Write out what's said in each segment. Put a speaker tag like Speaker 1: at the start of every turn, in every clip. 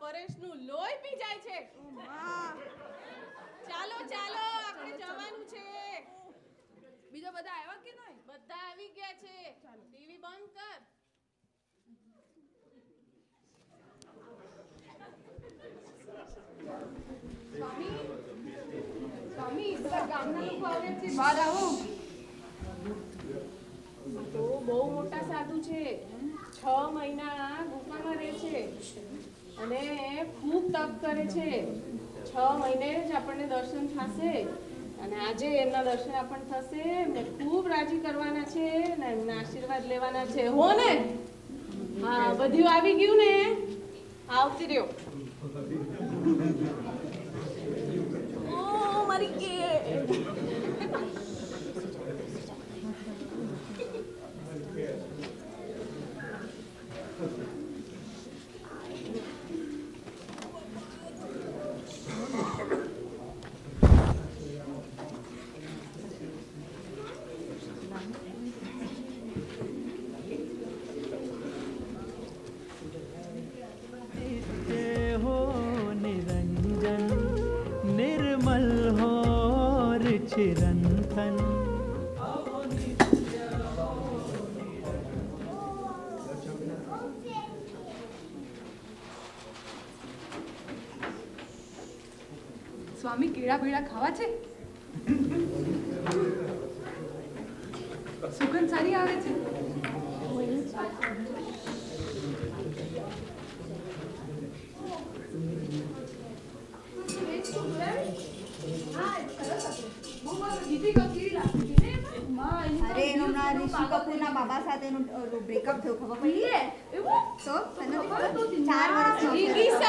Speaker 1: પરેશનું લોહી પી જાય છે. ચાલો ચાલો આપણે જવાનું છે.
Speaker 2: બીજા બધા આવ્યા કે નહીં?
Speaker 1: બધા આવી ગયા છે. ટીવી બંધ કર.
Speaker 2: સ્વામી ગામના લોકો આવ્યા છે, બહાર આવો.
Speaker 1: તો બહુ મોટા સાધુ છે. 6 મહિના ગુફામાં રહે છે અને ખૂબ તપ કરે છે. 6 મહિને જ આપણને દર્શન થશે અને આજે એમના દર્શન આપણને થશે. એમને ખૂબ રાજી કરવાના છે ને એમના આશીર્વાદ લેવાના છે. હો ને? હા, બધું આવી ગયું ને? આવતી રહ્યો. ઓ મારી કે
Speaker 3: चिरंतन
Speaker 2: સ્વામી કેળા બેડા ખાવા છે? સુગંધ સારી આવે છે.
Speaker 4: અરે હમણાં ઋષિ કપૂરના બાબા સાથેનું બ્રેકઅપ થયું, ખબર પડી? તો 4 વર્ષ.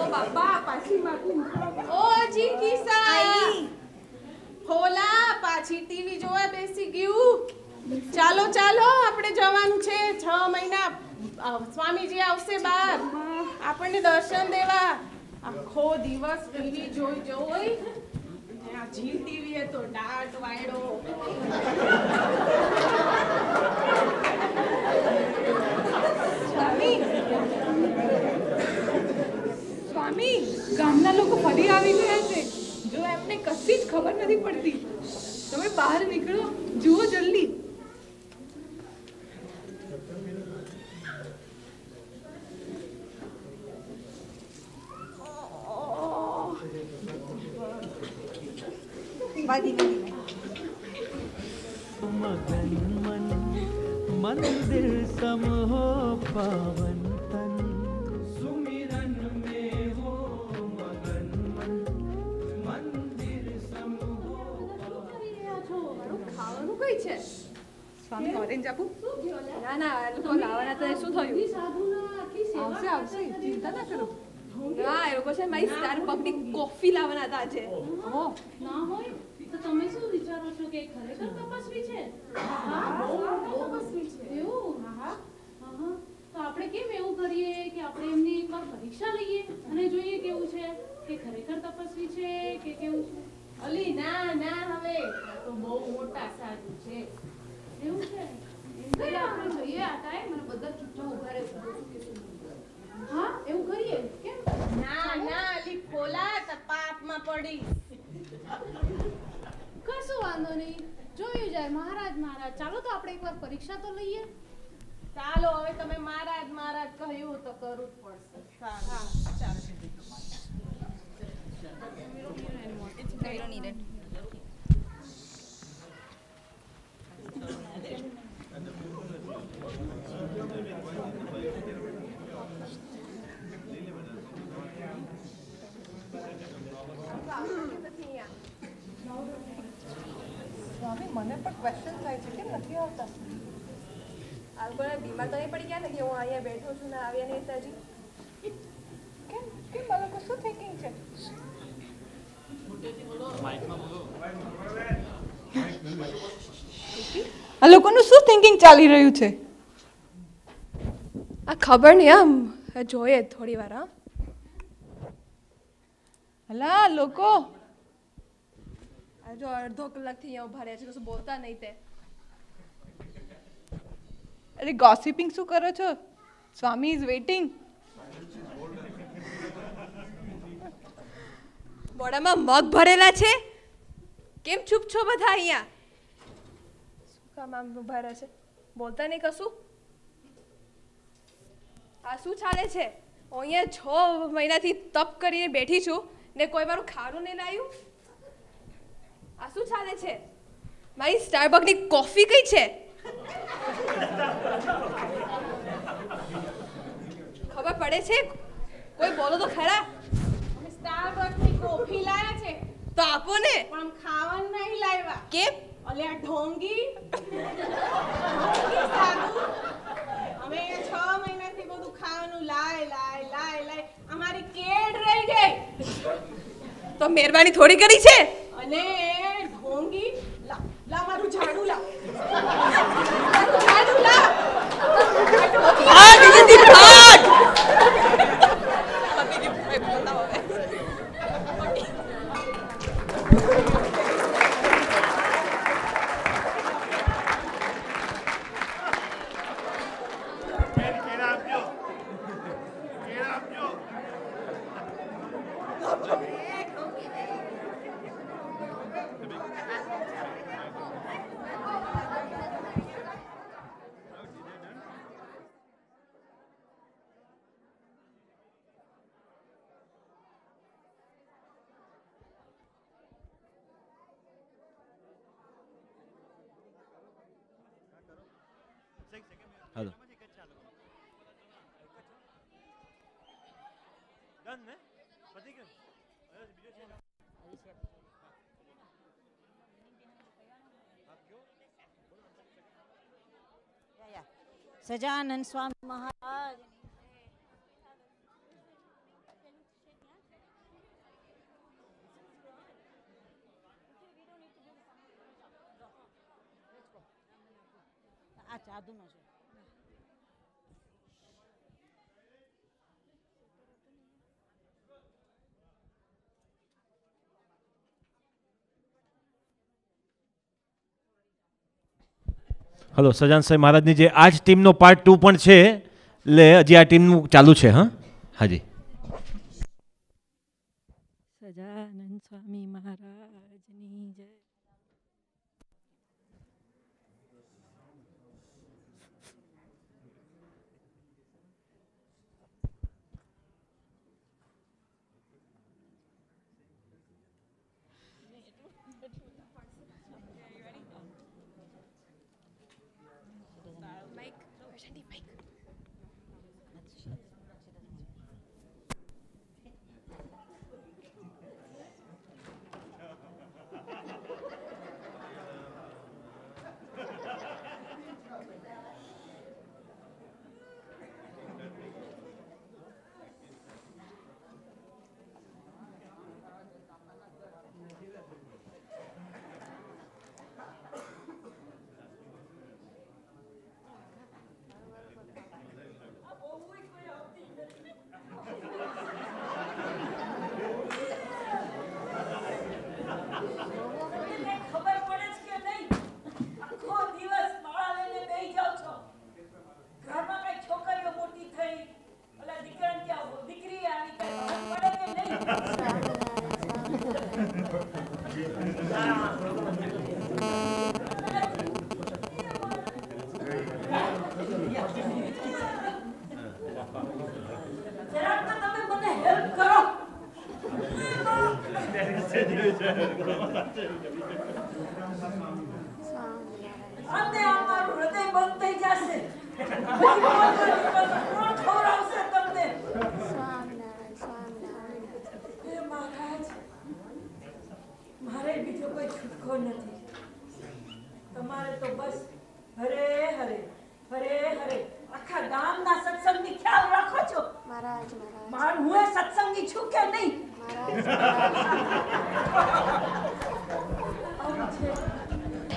Speaker 1: ઓ બાબા પાછી માગું. ઓ જીકીસા હોલા પાછી ટીવી જોવા બેસી ગયું. ચાલો ચાલો આપણે જવાનું છે. 6 મહિના સ્વામીજી આવશે બહાર આપણને દર્શન દેવા. આખો દિવસ ટીવી જોઈ આ જી ટીવી એ તો ડાટ વાયડો.
Speaker 2: સ્વામી ગામના લોકો ફરી આવી ગયા છે. જો એમને કશી જ ખબર નથી પડતી. તમે બહાર નીકળો, જુઓ જલ્દી.
Speaker 3: मगन मन मंदिर सम हो पावन तन सुमिरन में हो मगन मन मंदिर सम हो.
Speaker 2: ખાવાનું કઈ છે? સ્વામી ઓરેન્જ આપું? ના ના, આ લોકો લાવવાના તો શું થયું? આવશે આવશે, ચિંતા ના કરો. ના, એ લોકો છે મારી સ્ટાર પગની કોફી લાવવાના હતા આજે.
Speaker 5: ના હોય તો તમે શું વિચારો છો કે ખરેખર તપસ્વી છે?
Speaker 1: હા બહુ તપસ્વી છે.
Speaker 5: એવું? હા તો આપણે કેમ એવું કરીએ કે આપણે એમની એકવાર પરીક્ષા લઈએ અને જોઈએ કેવું છે કે ખરેખર તપસ્વી છે કે કેવું છે.
Speaker 1: અલી ના ના, હવે તો બહુ મોટા સાધુ છે.
Speaker 5: એવું છે? એમ આપણે જોઈએ આ ટાઈમ મને બધા ચૂપચાપ ઉભા રહે. હા એવું કરીએ કેમ?
Speaker 1: ના ના અલી ખોલા તો પાપમાં પડી.
Speaker 5: કશું વાંધો નહીં, જોયું જાય. મહારાજ મહારાજ, ચાલો તો આપણે એકવાર પરીક્ષા તો લઈએ.
Speaker 1: ચાલો હવે તમે મહારાજ મહારાજ કહ્યું તો કરવું જ પડશે. હા ચાલો.
Speaker 2: સ્વામી મને પણ ક્વેશ્ચન થાય છે, કેમ નથી આવતા?
Speaker 6: આ લોકોને બીમાર તો નહીં પડી ગયા ને કે હું અહીંયા બેઠો છું ને આવ્યા નહીં હજી?
Speaker 2: કેમ કેમ આ લોકો શું થિંકિંગ છે? આ લોકોનું શું થિંકિંગ ચાલી રહ્યું છે?
Speaker 6: આ ખબર નહીં, આમ જોઈએ થોડી વાર. હા
Speaker 2: અલા લોકો,
Speaker 6: આ જો અડધો કલાકથી અહીંયા ઉભા રહ્યા છે, કશું બોલતા નહીં તે.
Speaker 2: અરે ગોસિપિંગ શું કરો છો? સ્વામી ઇઝ વેઇટિંગ.
Speaker 6: મોઢામાં મગ ભરેલા છે? કેમ ચૂપ છો બધા અહીંયા? શું કામ આમ ઉભા રહે છે? બોલતા નહીં કશું? આ શું ચાલે છે? હું અહીંયા 6 મહિનાથી તપ કરીને બેઠી છું ને કોઈ મારું ખાવાનું નહીં લાવ્યું. આ શું ચાલે છે? મારી સ્ટારબક્સની કોફી કઈ છે? ખબર પડે છે? કોઈ બોલો તો ખરા.
Speaker 1: અમે સ્ટારબક્સની કોફી લાયા છે
Speaker 6: તો આપો ને.
Speaker 1: પણ ખાવાનું નહીં લાવ્યા.
Speaker 6: કેમ?
Speaker 1: અલે આ ઢોંગી સાધુ અમે 6 મહિનાથી બધું ખાવાનું લાય અમારી કેડ રહી ગઈ.
Speaker 6: તો મહેરબાની થોડી કરી છે.
Speaker 1: અને ઢોંગી લા મારું ઝાડુ લા મારું ઝાડુ લા.
Speaker 6: ભાગ જલ્દી ભાગ.
Speaker 7: हेलो डन ने पति के
Speaker 8: સજાનંદ સ્વામી મહારાજ આ ચાદુનો છે.
Speaker 7: हेलो सजान साहब महाराज ની જે આજ ટીમનો પાર્ટ 2 પણ છે એટલે હજી આ ટીમનું ચાલુ છે. હા હાજી.
Speaker 8: સજાનંદ સ્વામી મહારાજની જય.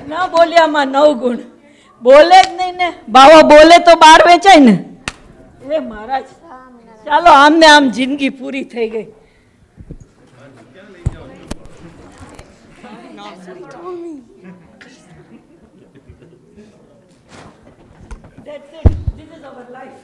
Speaker 9: ના બોલ્યામાં 9 ગુણ બોલે જ નહીં ને. બાવા બોલે તો બાર વેચાય ને. એ મહારાજ ચાલો આમને આમ જિંદગી પૂરી થઈ ગઈ. That's it. This is our life.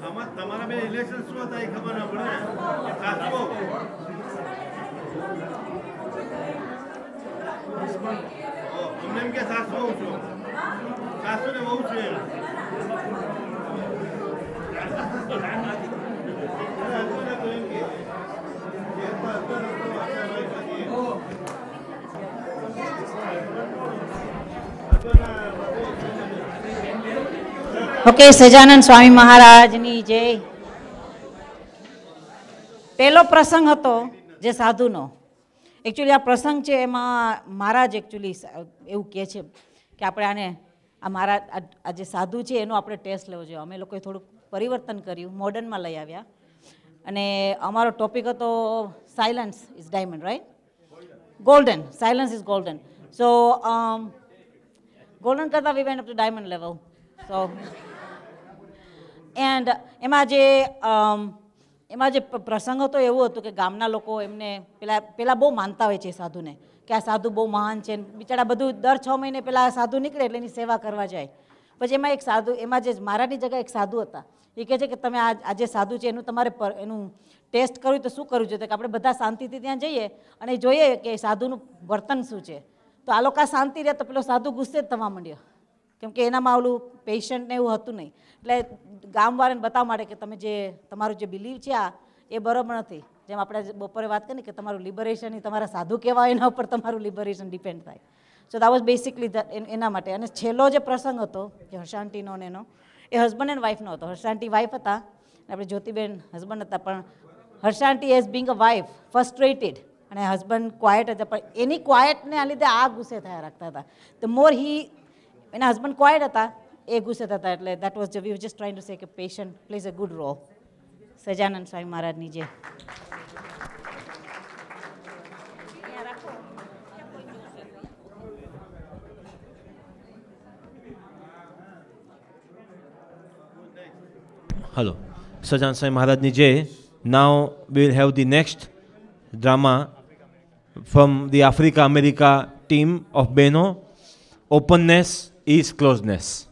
Speaker 7: આમાં તમારા બે ઇલેક્શન શું હતા એ ખબર ના પડે. સાસુ અમને એમ કે સાસુ બહુ છો, સાસુ ને બહુ છે.
Speaker 8: ઓકે, સજાનંદ સ્વામી મહારાજની જય. પહેલો પ્રસંગ હતો જે સાધુનો. એકચ્યુઅલી આ પ્રસંગ છે એમાં મહારાજ એકચ્યુઅલી એવું કહે છે કે આપણે આને આ મહારાજ આ જે સાધુ છે એનો આપણે ટેસ્ટ લેવો જોઈએ. અમે લોકોએ થોડુંક પરિવર્તન કર્યું, મોડર્નમાં લઈ આવ્યા. અને અમારો ટોપિક હતો silence is diamond, right? Golden, silence is golden. So golden કરતાં we went up to diamond level. So and એમાં જે પ્રસંગ હતો એવું હતું કે ગામના લોકો એમને પેલા બહુ માનતા હોય છે એ સાધુને, કે આ સાધુ બહુ મહાન છે. બિચારા બધું દર 6 મહિને પેલા સાધુ નીકળે એટલે એની સેવા કરવા જાય. પછી એમાં એક સાધુ, એમાં જે મારાની જગ્યાએ એક સાધુ હતા, એ કહે છે કે તમે આ જે સાધુ છે એનું તમારે એનું ટેસ્ટ કરવું તો શું કરવું જોઈએ? કે આપણે બધા શાંતિથી ત્યાં જઈએ અને જોઈએ કે સાધુનું વર્તન શું છે. તો આ લોકો શાંતિ રહે તો પેલો સાધુ ગુસ્સે જ થવા માંડ્યો, કેમ કે એનામાં ઓલું પેશન્ટ ને એવું હતું નહીં. એટલે ગામવાળાને બતાવવા માટે કે તમે જે તમારું જે બિલીવ છે આ એ બરાબર નથી. જેમ આપણે બપોરે વાત કરી કે તમારું લિબરેશન એ તમારા સાધુ કહેવાય એના ઉપર તમારું લિબરેશન ડિપેન્ડ થાય. સો દેટ વોઝ બેસિકલી એના માટે. અને છેલ્લો જે પ્રસંગ હતો જે હર્ષાંટીનો ને એનો, એ હસબન્ડ એન્ડ વાઇફનો હતો. હર્ષાંટી વાઇફ હતા, આપણે જ્યોતિબેન હસબન્ડ હતા. પણ હર્ષાંટી as being a wife frustrated અને હસબન્ડ ક્વાયટ હતા. પણ એની ક્વાયટને આ લીધે આ ગુસ્સે થયા રાખતા હતા. ધ મોર એના હસબન્ડ ક્વાયટ હતા, એ ગુસ્સે થતા. એટલે that was we were just trying to say કે patient plays a good role. Sahajanand Swami મહારાજની જય.
Speaker 7: Hello, Sajan Sai Maharaj Nijay. Now we will have the next drama from the Africa America team of Beno. Openness is closeness.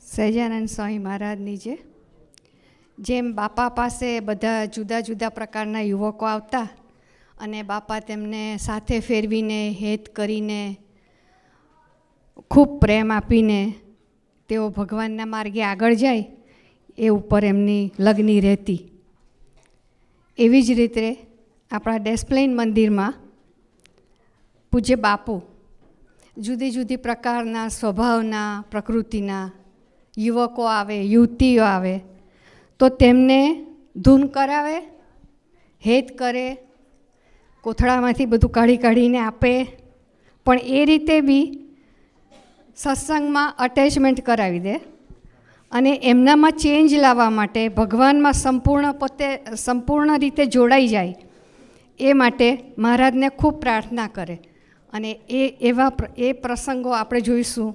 Speaker 10: Sahajanand Swami મહારાજની છે. જેમ બાપા પાસે બધા જુદા જુદા પ્રકારના યુવકો આવતા અને બાપા તેમને સાથે ફેરવીને હેત કરીને ખૂબ પ્રેમ આપીને તેઓ ભગવાનના માર્ગે આગળ જાય એ ઉપર એમની લગ્ની રહેતી. એવી જ રીતે આપણા ડેસ્પ્લેન મંદિરમાં પૂજ્ય બાપુ જુદી જુદી પ્રકારના સ્વભાવના પ્રકૃતિના યુવકો આવે, યુવતીઓ આવે તો તેમને ધૂન કરાવે, હેત કરે, કોથળામાંથી બધું કાઢીને આપે. પણ એ રીતે બી સત્સંગમાં અટેચમેન્ટ કરાવી દે અને એમનામાં ચેન્જ લાવવા માટે ભગવાનમાં સંપૂર્ણ રીતે જોડાઈ જાય એ માટે મહારાજને ખૂબ પ્રાર્થના કરે. અને એ પ્રસંગો આપણે જોઈશું.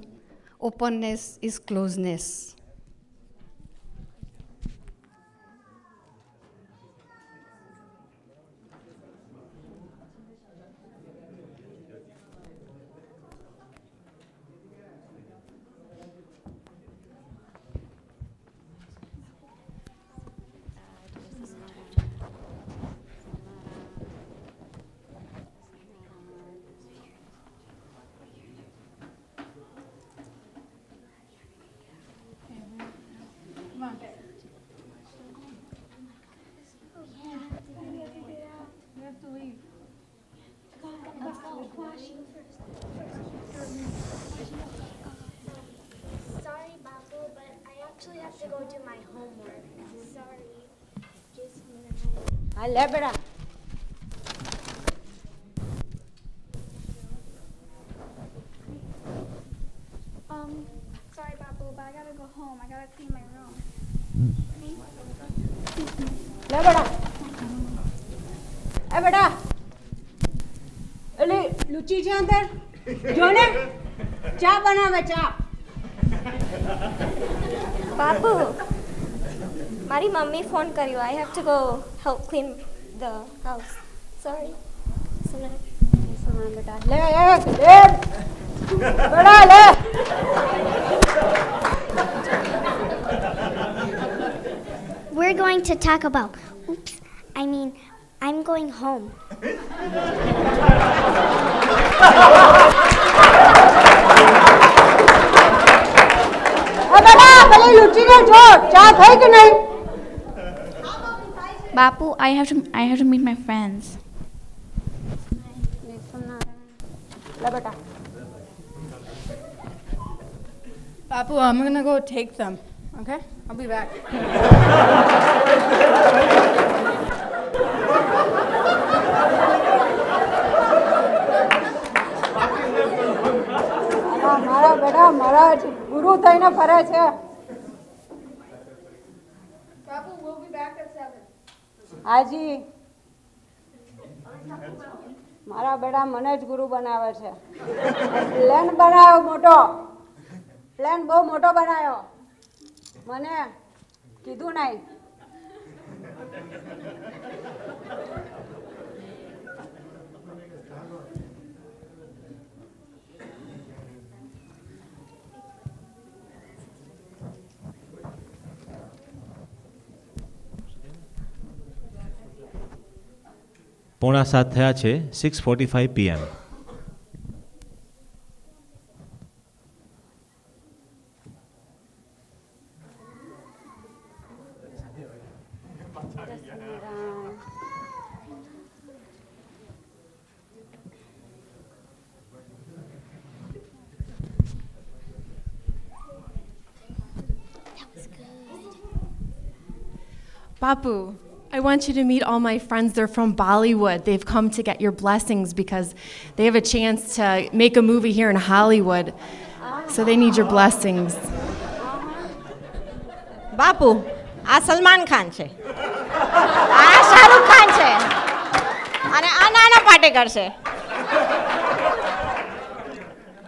Speaker 10: Openness is closeness.
Speaker 11: Sorry, Babu, but I actually have to go do my homework. Sorry. Just a minute.
Speaker 9: હા લે બેટા.
Speaker 11: Sorry, Babu, but I gotta go home. I gotta clean my room.
Speaker 9: લે બેટા. એ બેટા. એલી લુચી છે અંદર. જો ને ચા બનાવે ચા.
Speaker 11: Babu, મારી મમ્મી ફોન કર્યો. I have to go help clean the house. Sorry.
Speaker 9: બેટા લે લે બેટા લે.
Speaker 11: We're going to talk about. Oops. I'm going home.
Speaker 9: બેટા પેલી લુચીને જો ચા થઈ કે નહીં?
Speaker 11: Bapu, I have to meet my friends.
Speaker 9: લે બેટા.
Speaker 6: Bapu, I'm gonna go take them. Okay? I'll be back.
Speaker 9: મારા બેટા મારા ગુરુ થઈને ફરે છે.
Speaker 6: Bapu, we'll be back at 7.
Speaker 9: હાજી મારા બેટા મને જ ગુરુ બનાવે છે. પ્લાન બનાવ્યો મોટો. પ્લાન બહુ મોટો બનાવ્યો. મને કીધું નહીં.
Speaker 7: પોણા 7 થયા છે. 6:45 PM.
Speaker 12: Bapu, I want you to meet all my friends. They're from Bollywood. They've come to get your blessings because they have a chance to make a movie here in Hollywood. So they need your blessings.
Speaker 8: બાપુ આ સલમાન ખાન છે, આ શાહરુખ ખાન છે અને આ નાના પાટેકર છે.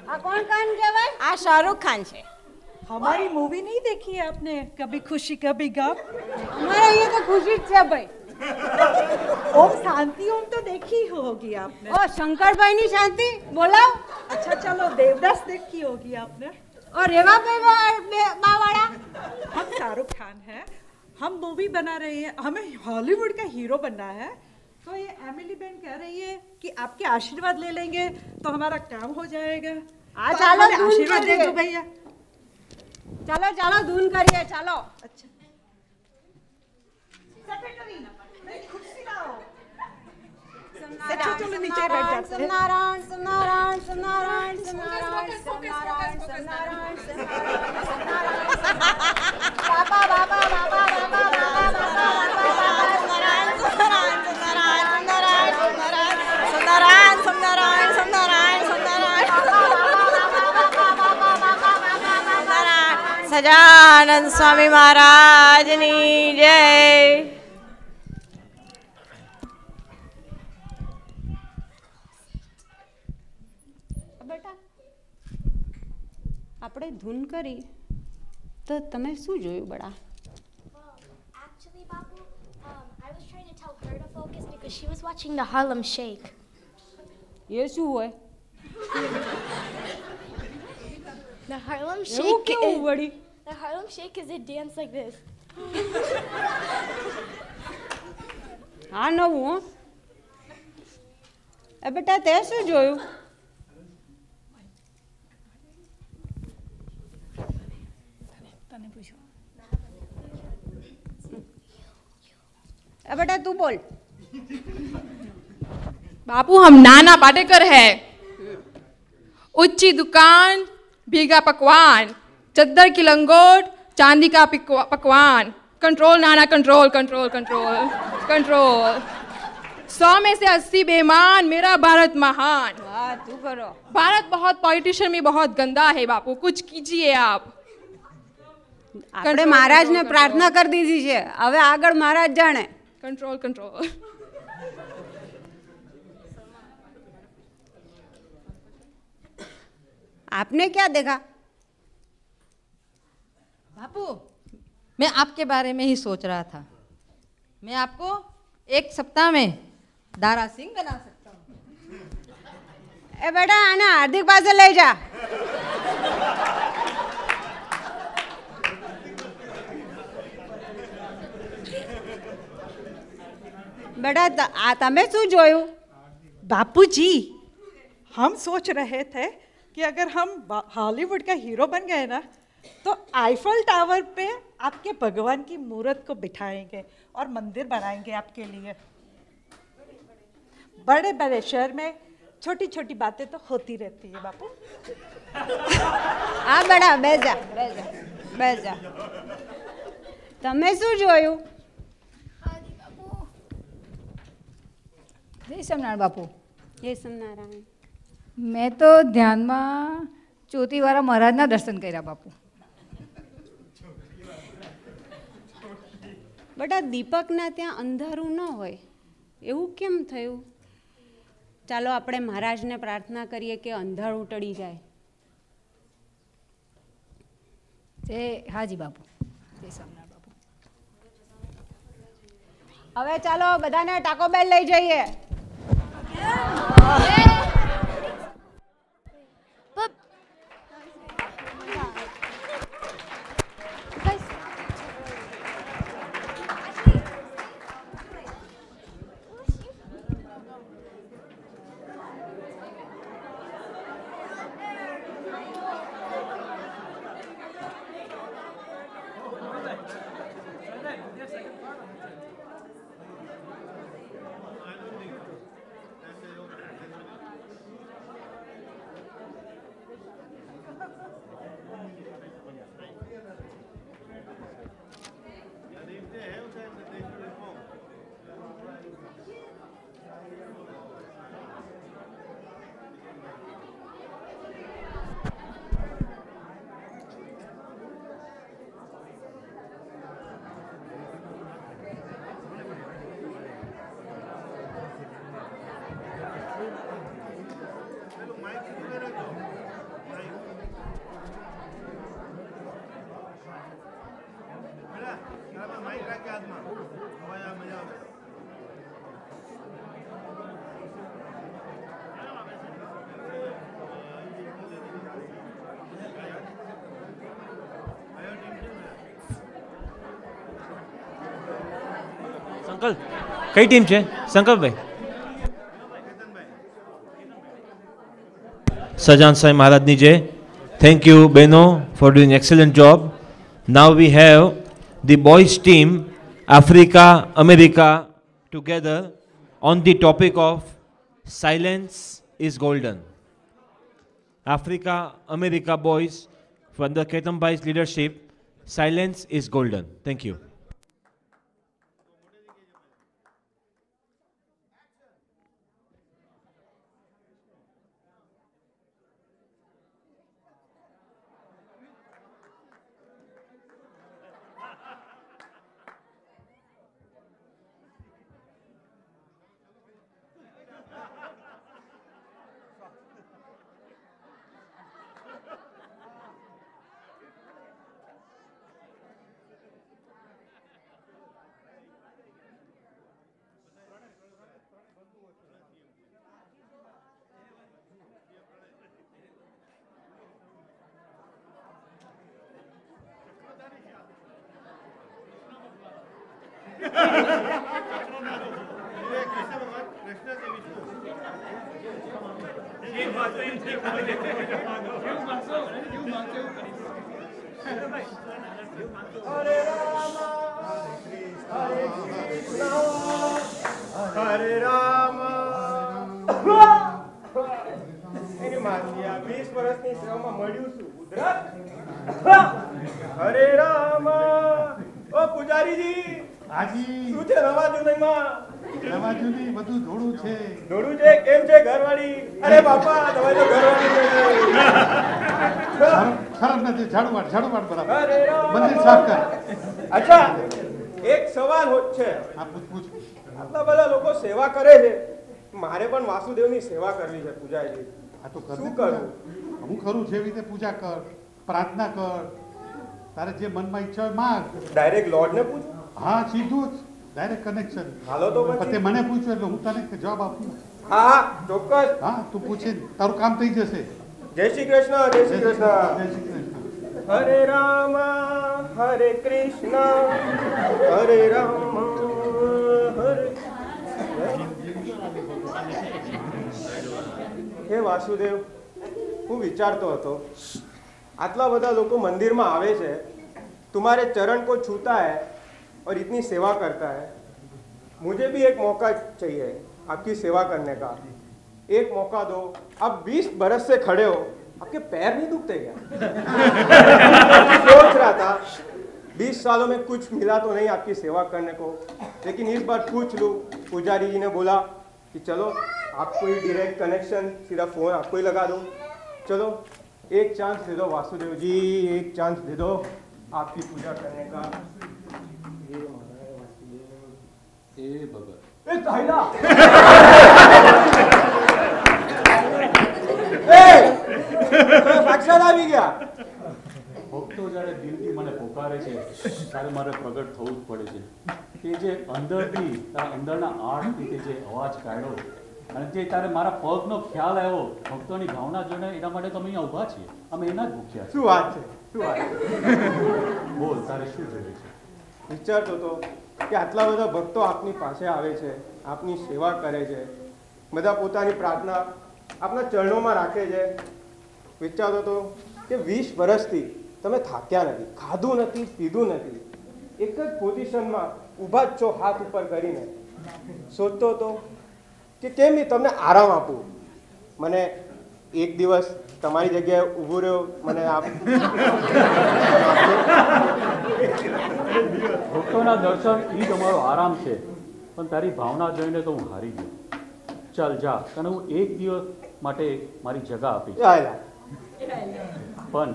Speaker 9: આ કોણ કાન કહેવાય?
Speaker 8: આ શાહરુખ ખાન છે.
Speaker 13: हमारी मूवी नहीं देखी है आपने, कभी खुशी कभी गम?
Speaker 9: हमारे यहाँ तो खुशी है भाई.
Speaker 13: ओम शांति ओम तो देखी होगी आपने.
Speaker 9: ओ शंकर भाई नी शांति बोलाओ.
Speaker 13: अच्छा चलो देवदास देखी होगी आपने.
Speaker 9: और रेवा बावाड़ा.
Speaker 13: हम शाहरुख खान हैं, हम मूवी बना रहे हैं, हमें हॉलीवुड का हीरो बनना है. तो ये एमिली बहन कह रही है कि आपके आशीर्वाद ले लेंगे तो हमारा काम हो जाएगा.
Speaker 9: आ चलो
Speaker 13: आशीर्वाद दे दो भैया.
Speaker 9: चलो चलो धून करिए चलो.
Speaker 13: अच्छा चलो नीचे बैठ जाते हैं.
Speaker 9: नारायण नारायण नारायण नारायण नारायण बाबा बाबा बाबा
Speaker 8: સજાનંદ સ્વામી મહારાજની જય.
Speaker 9: બેટા આપણે ધૂન કરી તો તમે શું જોયું બડા?
Speaker 11: Actually, Babu, I was trying to tell her to focus because she was watching the Harlem Shake.
Speaker 9: એ શું હોય?
Speaker 11: The Harlem Shake
Speaker 9: વળી?
Speaker 11: The Harlem Shake is a dance like this.
Speaker 9: હા નવું. એ બેટા તે શું જોયું?
Speaker 13: તને પૂછો.
Speaker 9: એ બેટા તું બોલ.
Speaker 12: बापू हम नाना पाटेकर है.
Speaker 2: ऊंची दुकान, भीगा पकवान, चद्दर की लंगोट, चांदी का पकवान, कंट्रोल नाना कंट्रोल कंट्रोल कंट्रोल कंट्रोल, 100 में से 80 बेईमान, मेरा भारत महान।
Speaker 4: वाह, तू करो।
Speaker 2: भारत बहुत पॉलिटिशियन में बहुत गंदा है बापू, कुछ कीजिए आप।
Speaker 4: આપણે મહારાજને પ્રાર્થના કરી દીધી છે, હવે આગળ મહારાજ જાણે।
Speaker 2: Control control.
Speaker 4: आपने क्या देखा?
Speaker 14: बापू, मैं आपके बारे में ही सोच रहा था। मैं आपको 1 सप्ताह में दारा सिंह बना सकता हूँ।
Speaker 4: ए बेटा, आना हार्दिक पास ले जा। बेटा, तमे शू जोयू?
Speaker 13: बापूजी, हम सोच रहे थे कि अगर हम हॉलीवुड का हीरो बन गए ना, तो आईफल टावर पे आपके भगवान की मूर्त को बिठाएंगे और मंदिर बनाएंगे आपके लिए। बड़े बड़े शहर में छोटी छोटी बातें तो होती रहती है बापू।
Speaker 4: हाँ बेटा, बैठ जा, बैठ जा, बैठ जा। तमे शू जोयू?
Speaker 15: जय स्वामिनारायण बापू।
Speaker 4: जय स्वामिनारायण।
Speaker 15: मैं तो ध्यान में ચોટીવાળા મહારાજના દર્શન કર્યા બાપુ।
Speaker 4: બેટા, દીપકના ત્યાં અંધારું ન હોય એવું કેમ થયું? ચાલો આપણે મહારાજને પ્રાર્થના કરીએ કે અંધારું ટળી જાય।
Speaker 15: જય હાજી બાપુ। જય સ્વામિનારાયણ બાપુ।
Speaker 4: હવે ચાલો બધાને ટાકો બેલ લઈ જઈએ।
Speaker 7: સંકલ્પ કઈ ટીમ છે સંકલ્પભાઈ? સજાન સાંઈ મહારાજની જય. Thank you બહેનો for doing excellent job. Now we have the boys team Africa America together on the topic of silence is golden. Africa America boys under Ketan Bhai's leadership, silence is golden. Thank you.
Speaker 16: Hare Rama, 20 વર્ષની સેવામાં મળ્યું છું ઉધરસ. હરે રામ. ઓ પૂજારીજી.
Speaker 17: હાજી.
Speaker 16: શું છે નવા જૂનીમાં?
Speaker 17: નવા જૂની બધું ધોળું છે.
Speaker 16: ધોળું છે? કેમ છે ઘરવાળી? અરે બાપા તમે તો ઘરવાળી
Speaker 17: ખરાબ નથી. ઝાડુ માર બરાબર.
Speaker 16: અરે રામ.
Speaker 17: મંદિર સાફ કર.
Speaker 16: અચ્છા એક સવાલ છે.
Speaker 17: પૂછ.
Speaker 16: આટલા બધા લોકો સેવા કરે છે, મારે પણ વાસુદેવની સેવા કરવી છે પૂજાજી.
Speaker 17: આ તો
Speaker 16: શું કરું?
Speaker 17: હું ખરું છે એવી રીતે પૂજા કર, પ્રાર્થના કર, તારે જે મનમાં ઈચ્છા હોય માંગ.
Speaker 16: ડાયરેક્ટ લોર્ડને પૂછ?
Speaker 17: હા સીધું જ ડાયરેક્ટ કનેક્શન.
Speaker 16: હાલો તો પછી.
Speaker 17: તે મને પૂછ્યું એટલે હું તને જવાબ આપું.
Speaker 16: હા ચોક્કસ.
Speaker 17: હા તું પૂછે તારું કામ થઈ જશે.
Speaker 16: જય શ્રી કૃષ્ણ. જય શ્રી કૃષ્ણ.
Speaker 17: જય શ્રી કૃષ્ણ.
Speaker 16: હરે રામ હરે કૃષ્ણ હરે રામ હરે. હે વાસુદેવ, હું વિચારતો હતો આટલા બધા લોકો મંदिરમાં આવે છે, तुम्हारे चरण को छूता है और इतनी सेवा करता है, मुझे भी एक मौका चाहिए आपकी सेवा करने का. एक मौका दो. आप 20 बरस से खड़े हो, आपके पैर नहीं दुखते क्या? सोच रहा था 20 सालों में कुछ मिला तो नहीं आपकी सेवा करने को, लेकिन इस बार पूछ लूं. पुजारी जी ने बोला कि चलो आपको ही डायरेक्ट कनेक्शन, सीधा फोन आपको ही लगा दूं. चलो एक चांस दे दो वासुदेव जी, एक चांस दे दो आपकी पूजा करने का. સાક્ષાત આવી ગયા.
Speaker 18: ભક્તો જ્યારે દિલથી મને પોકારે છે ત્યારે મારે પ્રગટ થવું જ પડે છે. કે જે અંદરથી તારા અંદરના આર્ટથી તે જે અવાજ કાઢ્યો અને જે તારે મારા પગનો ખ્યાલ આવ્યો, ભક્તોની ભાવના જોઈને, એના માટે તો અમે અહીંયા ઊભા છીએ. અમે એના જ ભૂખ્યા
Speaker 16: શું વાત છે? શું વાત?
Speaker 18: બોલ તારે શું જોઈએ છે?
Speaker 16: વિચારતો હતો કે આટલા બધા ભક્તો આપની પાસે આવે છે, આપની સેવા કરે છે, બધા પોતાની પ્રાર્થના આપના ચરણોમાં રાખે છે. વિચારતો હતો કે 20 વર્ષથી તમે થાક્યા નથી, ખાધું નથી, પીધું નથી, એક જ પોઝિશનમાં ઊભા જ છો હાથ ઉપર કરીને. સોચતો હતો કે કેમ નહીં તમને આરામ આપું. મને એક દિવસ તમારી જગ્યાએ ઊભું રહ્યો, મને આપ
Speaker 18: ભક્તોના દર્શન એ જ અમારો આરામ છે. પણ તારી ભાવના જોઈને તો હું હારી ગયો. ચાલ જા, તને હું એક દિવસ માટે મારી જગા આપીશ. પણ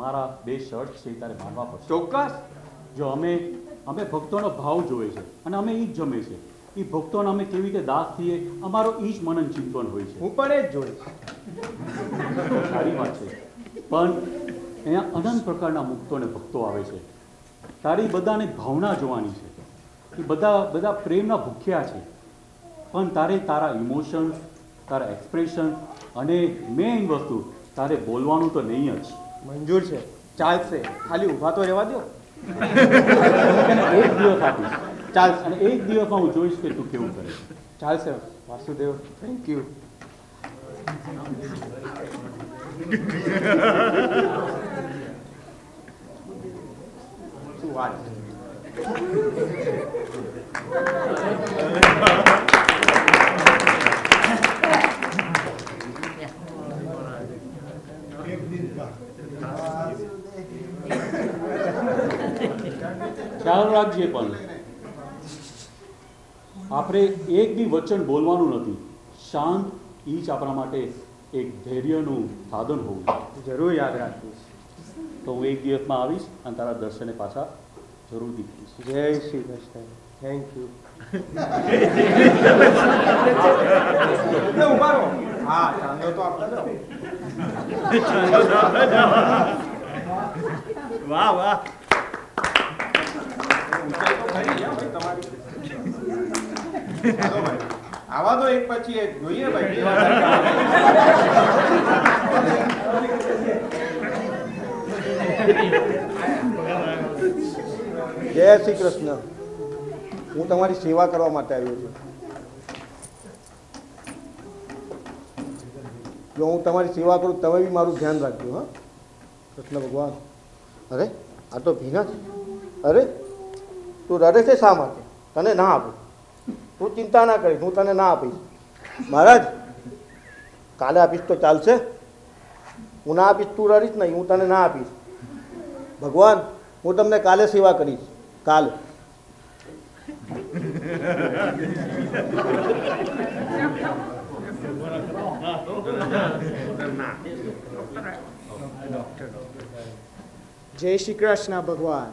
Speaker 18: મારા 2 શર્ટ છે તારે માનવા પડશે.
Speaker 16: ચોક્કસ.
Speaker 18: જો અમે ભક્તોનો ભાવ જોવે છે અને અમે એ જ જમે છે. એ ભક્તોને અમે કેવી રીતે દાસ થઈએ, અમારો એ જ મનન ચિંતન હોય છે.
Speaker 16: હું પણ એ જ જોઈશ.
Speaker 18: સારી વાત છે. પણ અહીંયા અનંત પ્રકારના મુક્તોને ભક્તો આવે છે. તારી બધાને ભાવના જોવાની છે. એ બધા પ્રેમના ભૂખ્યા છે. પણ તારે તારા ઇમોશન્સ, તારા એક્સપ્રેશન અને મેઇન વસ્તુ તારે બોલવાનું તો નહીં જ.
Speaker 16: મંજૂર છે, ચાલશે, ખાલી ઊભા તો રહેવા દો.
Speaker 18: એક દિવસ આપીશ. ચાલશે. અને એક દિવસમાં હું જોઈશ કે તું કેવું કરે.
Speaker 16: ચાલશે વાસુદેવ, થેન્ક યુ. શું વાત છે?
Speaker 18: ખ્યાલ રાખજે, પણ આપણે એક બી વચન બોલવાનું નથી. શાંત એ જ આપણા માટે એક ધૈર્યનું સાધન હોવું જોઈએ.
Speaker 16: જરૂર યાદ રાખીશ.
Speaker 18: તો હું એક દિવસમાં આવીશ અને તારા દર્શને પાછા જરૂરથી કરીશ.
Speaker 16: જય શ્રી કૃષ્ણ. Thank you. ઉભા રહો. હા, ચાંદો તો આપણે દો. વાહ વાહ. આવા તો એક પછી એક જોઈએ ભાઈ.
Speaker 19: જય શ્રી કૃષ્ણ. હું તમારી સેવા કરવા માટે આવ્યો છું. જો હું તમારી સેવા કરું, તમે બી મારું ધ્યાન રાખજો. હા કૃષ્ણ ભગવાન. અરે આ તો ભીના છે. અરે તું રડે છે શા માટે? તને ના આપું. તું ચિંતા ના કરીશ, હું તને ના આપીશ. મહારાજ કાલે આપીશ તો ચાલશે? હું ના આપીશ તું રડીશ નહીં, હું તને ના આપીશ. ભગવાન હું તમને કાલે સેવા કરીશ, કાલે.
Speaker 20: Jai Shri Krishna, Bhagwan.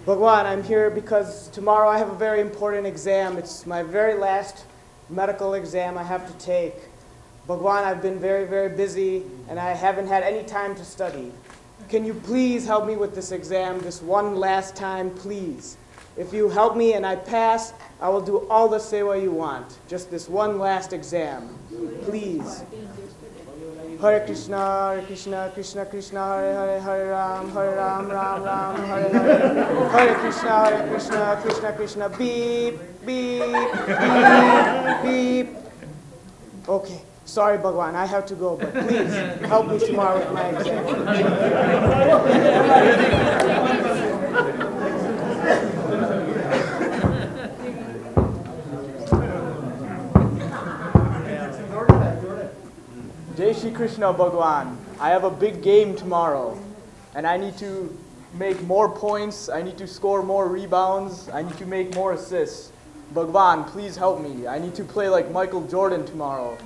Speaker 20: Bhagwan, I'm here because tomorrow I have a very important exam. It's my very last medical exam I have to take. Bhagwan, I've been very, very busy and I haven't had any time to study. Can you please help me with this exam this one last time, please? If you help me and I pass, I will do all the seva you want. Just this one last exam, please. Hare Krishna, Krishna Krishna, Hare Hare, Hare Ram, Ram Ram, Hare Hare. Hare Krishna, Krishna Krishna, beep, beep, beep, beep. Okay, sorry Bhagwan, I have to go, but please help me tomorrow with my Jai Shri Krishna, Bhagwan. I have a big game tomorrow, and I need to make more points, I need to score more rebounds, I need to make more assists. Bhagwan, please help me. I need to play like Michael Jordan tomorrow.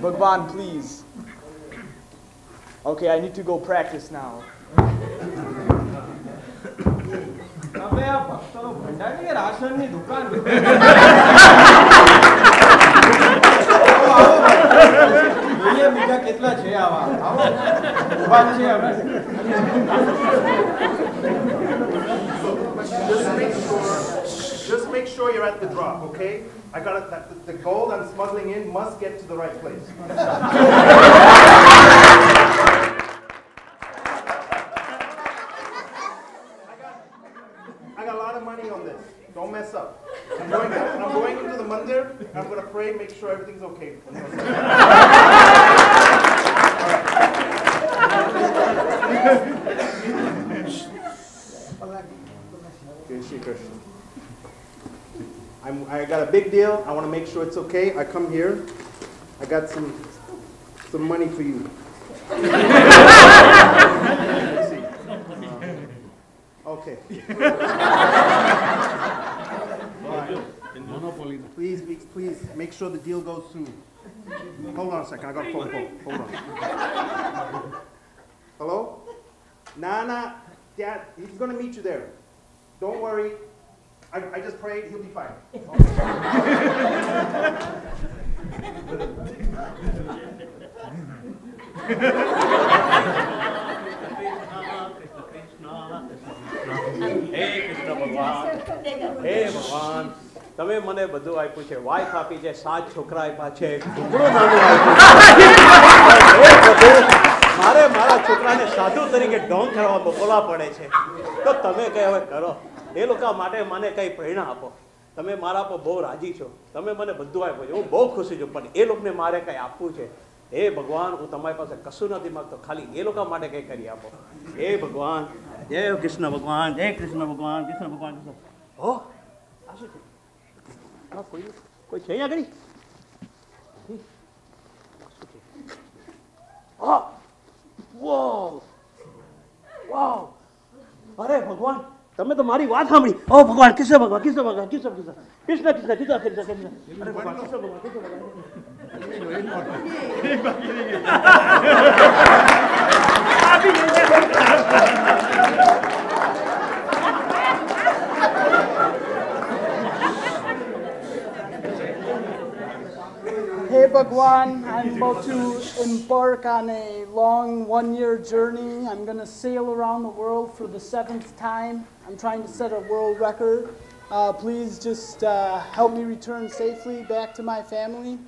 Speaker 20: Bhagwan, please. Okay, I need to go practice now.
Speaker 21: Just make sure you're at the drop, okay? I got it. The gold I'm smuggling in must get to the right place. I got a lot of money on this. Don't mess up. I'm going into the mandir. I'm going to pray, make sure everything's okay. Jai Shri Krishna. I got a big deal. I want to make sure it's okay. I come here. I got some money for you. Let's see. Okay. Please make sure the deal goes through. Hold on a second. I got a phone call. Hold on. Hello? Nana, Dad, he's going to meet you there. Don't worry. I just prayed, he'll be fine.
Speaker 22: હે ભગવાન તમે મને બધું આપ્યું છે wife આપી છે 7 છોકરા આપ્યા છે ઘૂંટડું નાનું આપ્યું મારે મારા છોકરાને સાધુ તરીકે ઢોંગ કરવા મોકલવા પડે છે તો તમે કઈ હવે કરો એ લોકો માટે મને કઈ પ્રેરણા આપો તમે મારા પર બહુ રાજી છો તમે મને બધું આપ્યું છે હું બહુ ખુશી છું પણ એ લોકોને મારે કઈ આપવું છે હે ભગવાન હું તમારી પાસે કશું નથી માંગતો ખાલી એ લોકો માટે કઈ કરી આપો હે ભગવાન જય કૃષ્ણ ભગવાન જય કૃષ્ણ ભગવાન કૃષ્ણ ભગવાન હો આ શું છે કોઈ છે અહીંયા આગળ વાવ વાવ અરે ભગવાન તમે તો મારી વાત સાંભળી ઓ ભગવાન કૃષ્ણ ભગવાન કૃષ્ણ ભગવાન કૃષ્ણ કૃષ્ણ કૃષ્ણ કૃષ્ણ કૃષ્ણ કૃષ્ણ કૃષ્ણ અરે ભગવાન કૃષ્ણ ભગવાન Krishna
Speaker 20: Hey Bhagwan, I'm about to embark on a long 1-year journey. I'm going to sail around the world for the 7th time. I'm trying to set a world record. Please just help me return safely back to my family.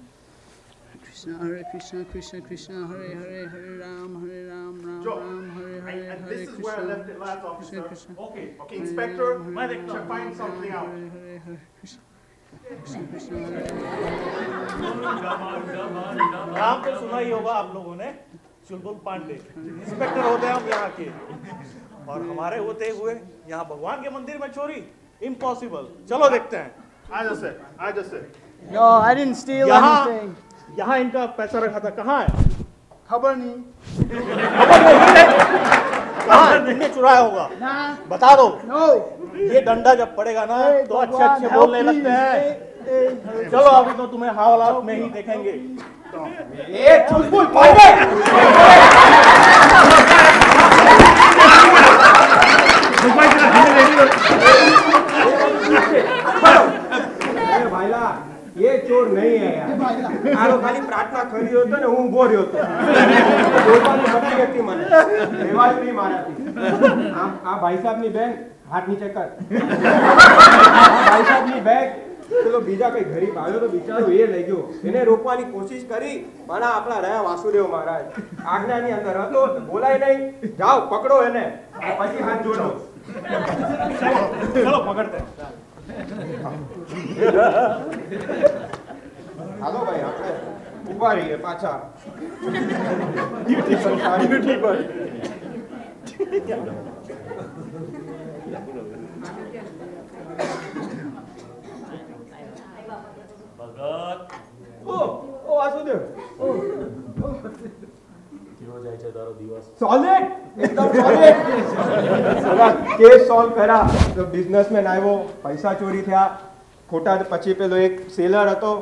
Speaker 20: Krishna, Hare Krishna, Krishna Krishna, Hare Hare, Hare Ram, Ram Hare Hare, Hare
Speaker 21: This is where I left it last, officer.
Speaker 20: Krishna.
Speaker 21: Okay, Inspector, should find something out.
Speaker 22: नाम तो सुना ही होगा आप लोगों ने चुलबुल Pandey inspector होते हैं हम यहाँ के और हमारे होते हुए यहाँ भगवान के मंदिर में चोरी इम्पॉसिबल चलो देखते हैं
Speaker 21: I just said.
Speaker 20: No, I didn't steal anything.
Speaker 21: यहाँ इनका पैसा रखा था, कहाँ है?
Speaker 19: खबर नहीं।
Speaker 21: कहाँ है? तुमने चुराया होगा, बता दो। ये डंडा जब पड़ेगा ना तो अच्छे अच्छे बोलने लगते हैं। चलो अभी तो तुम्हें हालात में ही देखेंगे।
Speaker 16: ભાઈલા એ ચોર નહીં હે યાર આનો ખાલી પ્રાર્થના કરી હતો ને હું ઊભો રહ્યો હતો બોલવાની શક્તિ હતી મને રેવાજ નહીં મારાથી આ ભાઈ સાહેબની બેન હાથ નીચે કર ભાઈ સાહેબની બેગ પેલો બીજા કઈ ગરીબ આવ્યો તો બિચારો એ લઈ ગયો એને રોકવાની કોશિશ કરી પણ આપણા રહ્યા વાસુદેવ મહારાજ આજ્ઞાની અંદર હતો બોલાય નહીં જાઓ પકડો એને પછી હાથ જોડો
Speaker 21: चलो पकड़ते हैं।
Speaker 16: હાલો ભાઈ આપણે ઊભા રહીએ પાછા ઓ વાસુદેવ
Speaker 18: કેવો જાય છે તારો દિવસ?
Speaker 16: સોલિડ એકદમ સોલિડ સગા કેસ સોલ્વ કર્યા તો બિઝનેસમેન આવ્યો પૈસા ચોરી થયા ખોટા પછી પેલો એક સેલર હતો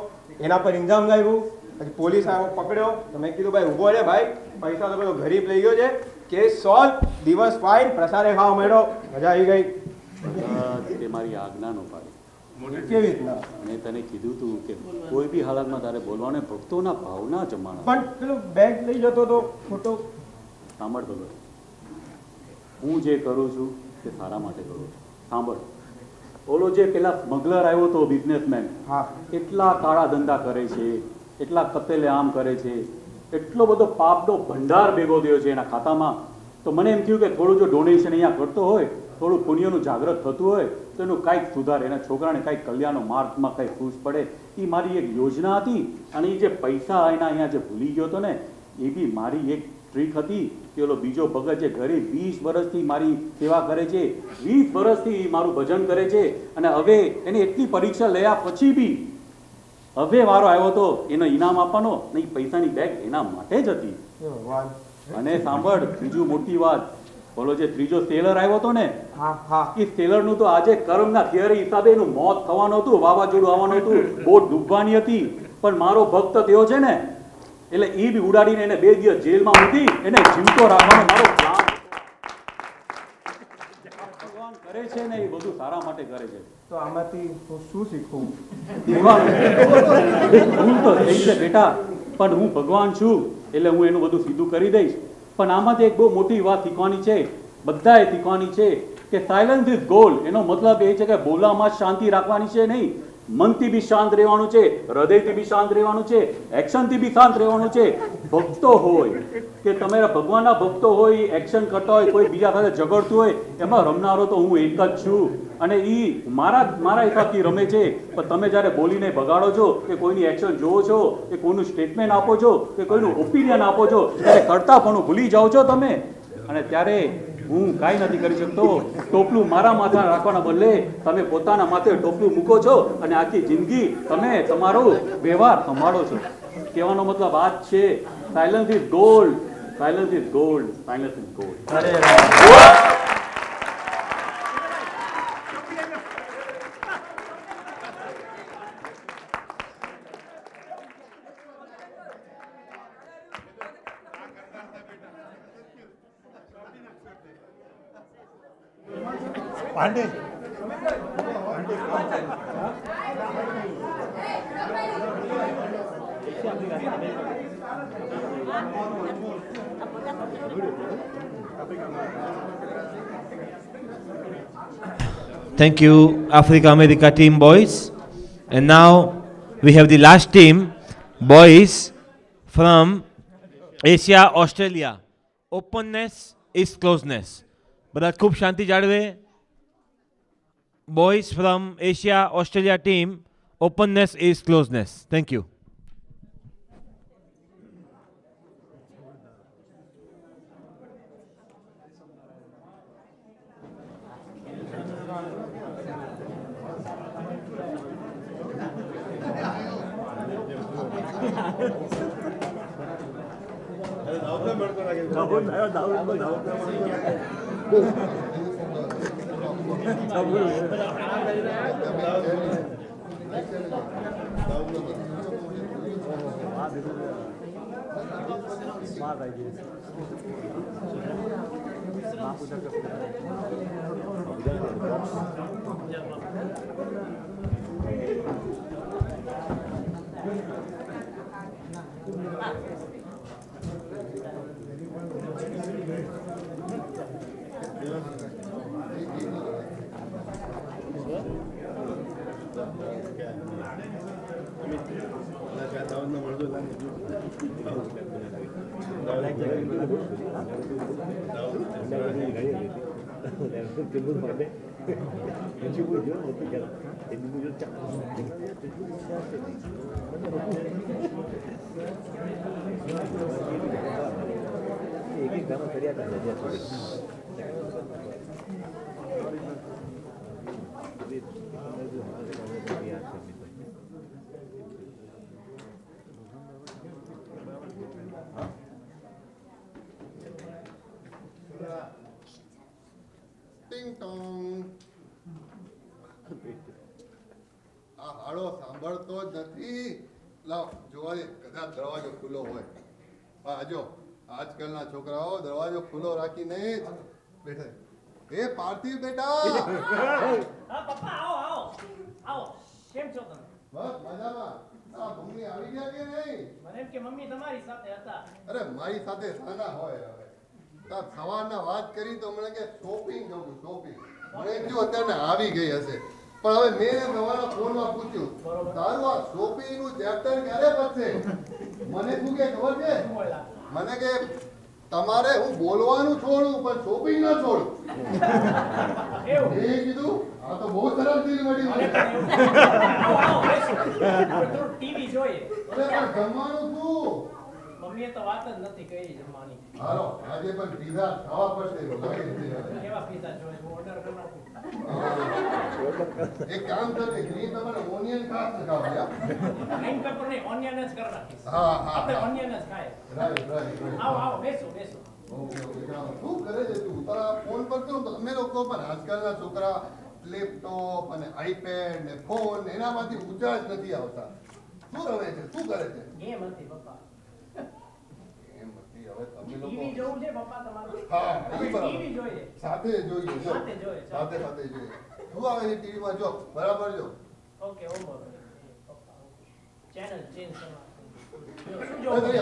Speaker 16: એના પર ઇલ્ઝામ લાવ્યું પછી પોલીસ આવ્યો પકડ્યો તો મેં કીધું ભાઈ ઊભો રે ભાઈ પૈસા તો પેલો ગરીબ લઈ ગયો છે કેસ સોલ્વ દિવસ ફાઇન પ્રસાદે ખાવા મળ્યો મજા આવી ગઈ
Speaker 18: તે મારી આજ્ઞા નો પાડી
Speaker 16: કેવી રીતના
Speaker 18: મેં તને કીધું તું કે કોઈ બી હાલતમાં તારે બોલવાને ભક્તોના ભાવના જમાના
Speaker 16: પણ પેલો બેગ લઈ જતો તો ખોટો
Speaker 18: સાંભળ ભગત હું જે કરું છું તે સારા માટે કરું છું સાંભળ ઓલો જે પેલા સ્મગલર આવ્યો તો બિઝનેસમેન એટલા કાળા ધંધા કરે છે એટલા કતેલે આમ કરે છે એટલો બધો પાપનો ભંડાર ભેગો થયો છે એના ખાતામાં તો મને એમ થયું કે થોડું જો ડોનેશન અહીંયા કરતો હોય થોડું પુણ્યનું જાગૃત થતું હોય તો એનું કાંઈક સુધારે એના છોકરાને કાંઈક કલ્યાણનો માર્ગમાં કંઈક ખુશ પડે એ મારી એક યોજના હતી અને એ જે પૈસા એના અહીંયા જે ભૂલી ગયો હતો ને એ બી મારી એક ટ્રીક હતી કે ઓલો બીજો ભગત જે ઘરે 20 વર્ષથી મારી સેવા કરે છે 20 વર્ષથી મારું ભજન કરે છે અને હવે એને એટલી પરીક્ષા લયા પછી બી હવે વારો આવ્યો તો એનો ઇનામ આપવાનો નહીં પૈસાની બેગ એના માટે જ હતી અને સાંભળ બીજું મોટી વાત બોલો જે ત્રીજો સેલર આવ્યો હતો ને એ સેલરનું તો આજે કર્મના થિયરી હિસાબે એનું મોત થવાનું હતું વાવાઝોડું આવવાનું હતું બોટ ડૂબવાની હતી પણ મારો ભક્ત થયો છે ને એટલે એ બી ઉડાડીને એને 2 દિવસ જેલમાં મૂકી એને જીવતો રાખવાનો મારો પ્લાન ભગવાન કરે છે ને એ બધું સારા માટે કરે છે
Speaker 16: તો આમાંથી હું શું શીખું
Speaker 18: ભૂલ તો થઈ છે બેટા પણ હું ભગવાન છું એટલે હું એનું બધું સીધું કરી દઈશ પણ આમાંથી એક બહુ મોટી વાત શીખવાની છે બધાએ શીખવાની છે કે સાયલન્સ ઇઝ ગોલ્ડ એનો મતલબ એ છે કે બોલામાં શાંતિ રાખવાની છે નહીં મનથી બી શાંત રહેવાનું છે હૃદયથી બી શાંત રહેવાનું છે એક્શનથી બી શાંત રહેવાનું છે ભક્તો હોય કે તમારા ભગવાનના ભક્તો હોય એક્શન કરતા હોય કોઈ બીજા સાથે ઝઘડતું હોય એમાં રમનારો તો હું એક જ છું અને એ મારા હિસાબથી રમે છે પણ તમે જ્યારે બોલીને બગાડો છો કે કોઈની એક્શન જોવો છો કે કોઈનું સ્ટેટમેન્ટ આપો છો કે કોઈનું ઓપિનિયન આપો છો ત્યારે કરતાપણું ભૂલી જાઓ છો તમે અને ત્યારે હું કાંઈ નથી કરી શકતો ટોપલું મારા માથા રાખવાના બદલે તમે પોતાના માથે ટોપલું મૂકો છો અને આખી જિંદગી તમે તમારો વ્યવહાર સંભાળો છો કહેવાનો મતલબ આ જ છે silence is gold silence is gold silence is gold
Speaker 17: Pandey
Speaker 7: Thank you, Africa America team boys. And now we have the last team, boys from Asia, Australia. Openness is closeness. બધા ખૂબ શાંતિ જાળવે. Boys from Asia, Australia team, openness is closeness. Thank you.
Speaker 3: ટિંગ ટોંગ. આ હાડો સાંભળતો જ નથી. લાવ જોવા દે, કદાચ દરવાજો ખુલ્લો હોય. હા જો આજકાલના છોકરાઓ દરવાજો ખુલ્લો રાખીને જ બેઠા. એ પાર્થિવ બેટા.
Speaker 5: પપ્પા આવો આવો આવો. કેમ છો તમે?
Speaker 3: બસ મજામાં. આ મમ્મી આવી ગયા કે નહીં?
Speaker 5: મને એમ કે મમ્મી તમારી સાથે હતા.
Speaker 3: અરે મારી સાથે સાના હોય હવે. તાર સવારના વાત કરી તો મને કે શોપિંગ જવું શોપિંગ. મને જો અત્યારે આવી ગઈ હશે. પણ હવે મેં તમારા ફોનમાં પૂછ્યું તારું આ શોપિંગ નું ચેપ્ટર ક્યારે પતશે? મને શું કે ખબર છે? મને કે તમારે હું બોલવાનું છોડું પણ શોપિંગ ના છોડું. એ કીધું આ તો બહુ સરસ દિલ મળ્યું.
Speaker 5: ટીવી જોઈએ.
Speaker 3: અરે પણ જમવાનું શું?
Speaker 5: મમ્મીએ તો વાત જ નથી કરી જમવાની.
Speaker 3: હાલો આજે પણ પીઝા ખાવા પડશે.
Speaker 5: કેવા પીઝા જોઈએ? ઓર્ડર કરી નાખું.
Speaker 3: એક કામ કરજે ગ્રીન તમારે ઓનિયન ખાસ ખાવા.
Speaker 5: ગ્રીન પેપર ને ઓનિયન જ કરી નાખીશ.
Speaker 3: હા હા
Speaker 5: આપણે ઓનિયન જ ખાય.
Speaker 3: રાઈટ.
Speaker 5: આવો આવો બેસો બેસો.
Speaker 3: ઓકે શું કરે છે તું? તારા ફોન પર તો અમે લોકો પણ આજકાલના છોકરા લેપટોપ અને આઈપેડ ને ફોન એનામાંથી ઊંચા જ નથી આવતા. શું રમે છે? શું કરે છે?
Speaker 5: ગેમ હતી પપ્પા.
Speaker 3: એમ નથી હવે તમે લોકો
Speaker 5: ટીવી જોવું છે પપ્પા તમારું?
Speaker 3: હા
Speaker 5: ટીવી જોઈએ.
Speaker 3: સાથે જોઈએ. સાથે જોઈએ. શું આવે છે ટીવીમાં? જો બરાબર જો.
Speaker 5: ઓકે ચેનલ ચેન્જ કરવા.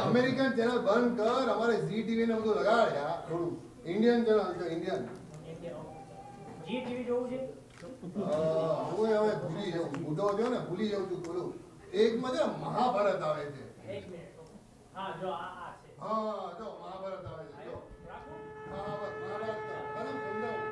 Speaker 3: અમેરિકન ચેનલ બંધ કર. અમારે ઝી ટીવી ને બધું લગાડે. આ થોડું ઇન્ડિયન ચેનલ છે. ઇન્ડિયન
Speaker 5: જી ટીવી જોવું છે.
Speaker 3: હું હવે ભૂલી જાઉં. બુઢો છો ને ભૂલી જાઉં છું. બોલું એકમાં છે મહાભારત આવે છે.
Speaker 5: એક મિનિટ. હા જો આ છે.
Speaker 3: હા જો મહાભારત આવે છે. જો હા બસ મહાભારત તને સમજાવું.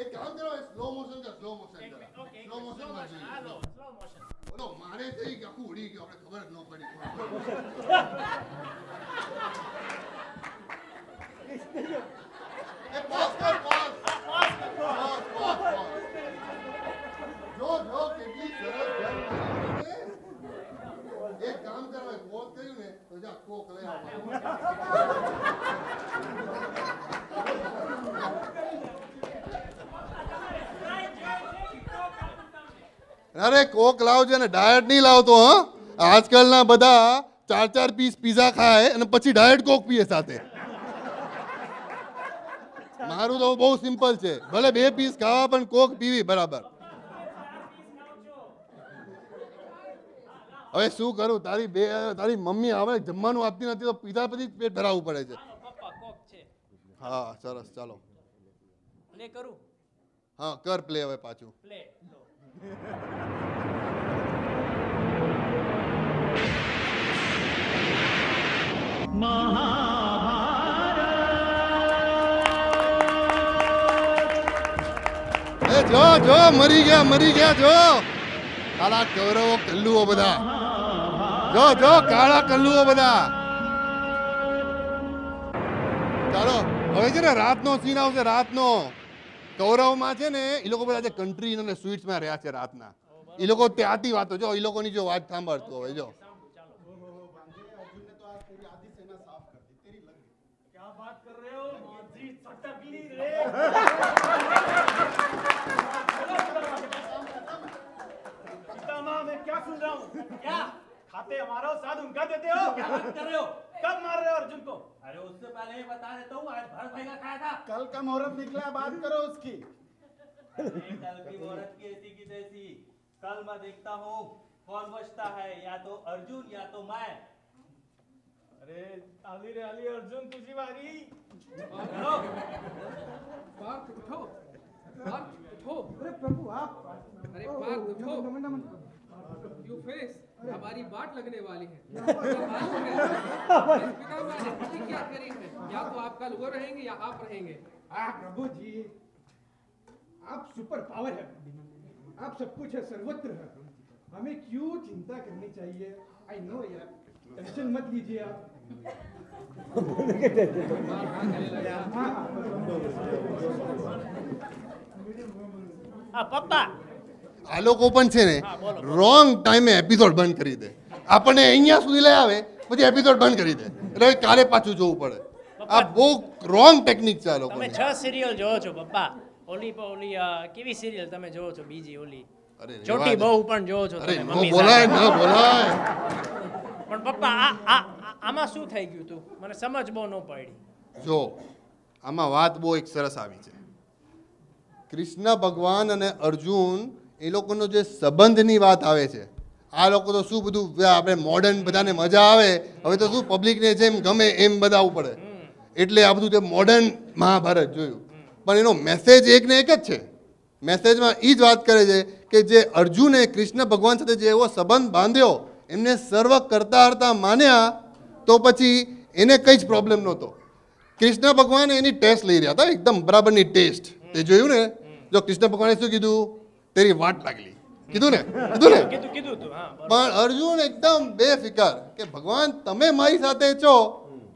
Speaker 3: એક કામ કરો સ્લો મોશન કર. સ્લો મોશન માં જોઈએ. બોલો મારે થઈ કે આખું ઉડી ગયું. આપણે ખબર જ ન પડી. એ પાસ કર પાસ. જો કેટલી સરસ ગેમ છે. એક કામ કરવા પોઝ કર્યું ને તો જા કોક લઈ આવ. અરે કોક લાવજો ને ડાયટ નહીં લાવતો. હા આજકાલના બધા 4 પીસ પીઝા ખાય અને પછી ડાયટ કોક પીએ સાથે. મારું તો બહુ સિમ્પલ છે. ભલે 2 પીસ ખાવા પણ કોક પીવી બરાબર. હવે શું કરું? તારી મમ્મી આવે જમવાનું આપતી નથી તો પીધા પછી પેટ ભરાવવું પડે છે. હા સરસ ચાલો.
Speaker 5: પ્લે કરું?
Speaker 3: હા કર પ્લે હવે પાછું.
Speaker 5: પ્લે
Speaker 3: જો મરી ગયા જો કાળા કૌરવો કલ્લુઓ બધા જો કાળા કલ્લુઓ બધા. ચાલો હવે છે ને રાતનો સીન આવશે. રાતનો કૌરવમાં છે ને એ લોકો બધા કન્ટ્રી અને સ્વીટ્સમાં રહ્યા છે રાતના. એ લોકો ત્યાંથી વાતો જો એ લોકોની જો વાત સાંભળતો હવે જો.
Speaker 21: मैं क्या सुन रहा हूँ? क्या खाते हमारा साथ उनका देते हो? क्या बात कर रहे हो? कब मार रहे हो अर्जुन को? अरे उससे पहले ही बता देता हूँ, आज भरत भाई का खाया था. कल का मुहूर्त निकला, बात करो उसकी.
Speaker 1: कल की मुहूर्त की ऐसी की तैसी. कल मैं देखता हूँ कौन बचता है, या तो अर्जुन या तो मैं. अरे आली रे आली अर्जुन तुझी बारी.
Speaker 10: पार्थ उठो. अरे प्रभु आप. अरे पार्थ उठो. You face, हमारी बाट लगने वाली है. पितामह ने प्रतिज्ञा करी है, या तो आप कल वो रहेंगे या आप रहेंगे.
Speaker 21: प्रभु जी, आप सुपर पावर है, आप सब कुछ है, सर्वत्र है. हमें क्यों चिंता करनी चाहिए? आई नो यार, टेंशन मत लीजिए आप.
Speaker 5: પપ્પા
Speaker 3: આ લોકો પણ છે ને રોંગ ટાઈમે એપિસોડ બંધ કરી દે. આપણને અહીંયા સુધી લઈ આવે પછી એપિસોડ બંધ કરી દે એટલે કાલે પાછું જોવું પડે. આ બહુ રોંગ ટેકનિક છે આ લોકો.
Speaker 5: તમે 6 સિરિયલ જોવો છો પપ્પા. ઓલી કેવી સિરિયલ તમે જોવો છો? બીજી ઓલી છોટી બહુ પણ જોવો છો તમે? મમ્મી
Speaker 3: બોલાય ન બોલાય.
Speaker 5: પણ પપ્પા આમાં શું થઈ ગયું તું? મને સમજ બહુ ન પડી.
Speaker 3: જો આમાં વાત બહુ એક સરસ આવી છે. કૃષ્ણ ભગવાન અને અર્જુન એ લોકોનો જે સંબંધની વાત આવે છે. આ લોકો તો શું બધું આપણે મોડર્ન બધાને મજા આવે, હવે તો શું પબ્લિકને જેમ ગમે એમ બતાવવું પડે, એટલે આ બધું જે મોડર્ન મહાભારત જોયું. પણ એનો મેસેજ એક ને એક જ છે. મેસેજમાં એ જ વાત કરે છે કે જે અર્જુને કૃષ્ણ ભગવાન સાથે જે એવો સંબંધ બાંધ્યો, એમને સર્વ કરતા હરતા માન્યા, તો પછી એને કંઈ જ પ્રોબ્લેમ નહોતો. કૃષ્ણ ભગવાન એની ટેસ્ટ લઈ રહ્યા હતા, એકદમ બરાબરની ટેસ્ટ. તે જોયું ને? જો કૃષ્ણ ભગવાને શું કીધું? તેરી વાટ લાગલી કીધું ને? પણ અર્જુન એકદમ બેફિકર કે ભગવાન તમે મારી સાથે છો